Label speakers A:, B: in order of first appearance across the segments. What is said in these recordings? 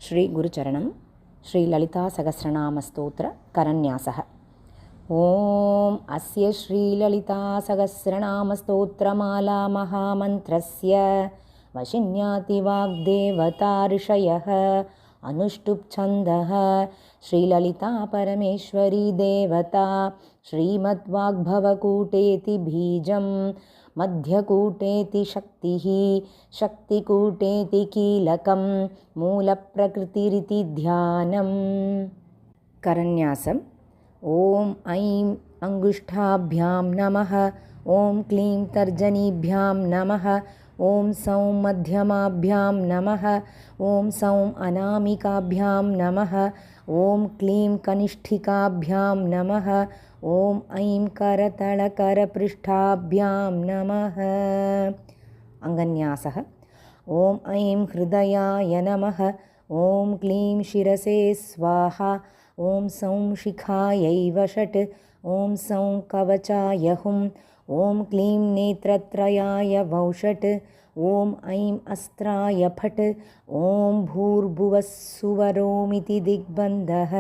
A: श्री गुरुचरणं श्री ललिता सहस्रनाम स्तोत्र करन्यासः। ओम अस्य श्री ललिता सहस्रनाम स्तोत्रमाला महामन्त्रस्य वशिन्याति वाग्देवता ऋषयः अनुष्टुप् छन्दः श्री ललिता परमेश्वरी देवता श्रीमद्वाग्भवकूटेति बीजं मध्यकूटेति शक्तिः शक्तिकूटेति कीलकं मूलप्रकृतिरिति ध्यानम्। करन्यासम्। ओम ऐं अंगुष्ठाभ्यां नमः। ओम क्लीं तर्जनीभ्यां नमः। ओम सौं मध्यमाभ्यां नमः। ओम सौं अनामिकाभ्यां नमः। ओम क्लीं कनिष्ठिकाभ्यां नमः। ओम ऐं करतलकरपृष्ठाभ्यां नमः। अंगन्यासः। ओम ऐं हृदयाय नमः। ओम क्लीं शिरसे स्वाहा। ओम सौं शिखायै वषट्। ओम सौं कवचाय हुम्। ओम क्लीं नेत्रत्रयाय वौषट्। ओम ऐं अस्त्राय फट्। ओम भूर्भुवः सुवरोमिति दिग्बन्धः।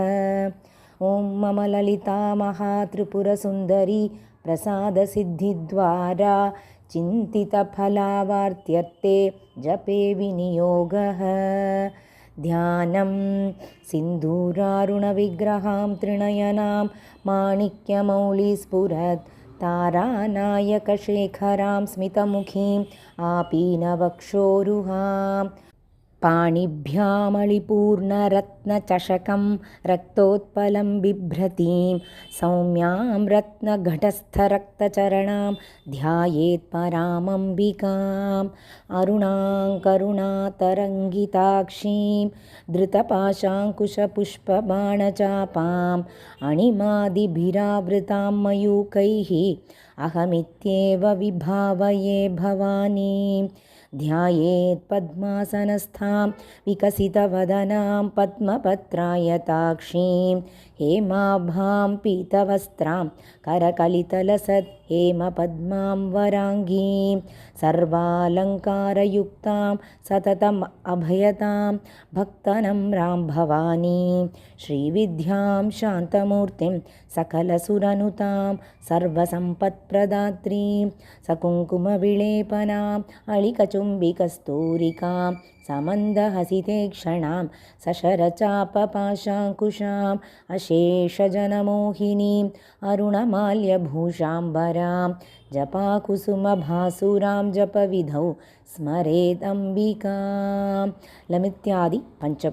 A: ओम मम ललिता महात्रिपुरसुन्दरी प्रसादसिद्धिद्वारा चिन्तितफलावार्त्यर्थे जपे विनियोगः। ध्यानं सिन्दूरारुणविग्रहां त्रिनयनां माणिक्यमौलिस्फुरत् तारानायकशेखरां स्मितमुखीम् आपीनवक्षोरुहाम्। पाणिभ्यामलिपूर्णरत्नचषकं रक्तोत्पलं बिभ्रतीं सौम्यां रत्नघटस्थरक्तचरणां ध्यायेत् परामम्बिकाम्। अरुणां करुणातरङ्गिताक्षीं धृतपाशाङ्कुशपुष्पबाणचापाम् अणिमादिभिरावृतां मयूकैः अहमित्येव विभावये भवानीं। ध्यायेत् पद्मासनस्थां विकसितवदनां पद्मपत्रायताक्षीं हेमाभां पीतवस्त्रां करकलितलसत् हेमपद्मां वराङ्गीं सर्वालङ्कारयुक्तां सततम् अभयतां भक्तनम्रां भवानीं श्रीविद्यां शान्तमूर्तिं सकलसुरनुतां सर्वसम्पत्प्रदात्रीं सकुङ्कुमविलेपनाम् अळिकचुम्बिकस्तूरिकां समन्दहसितेक्षणां सशरचापपाशाङ्कुशाम् अशेषजनमोहिनीम् अरुणमाल्यभूषाम्बरां जपाकुसुमभासुरां जपविधौ स्मरेदम्बिकां। लमित्यादि पंच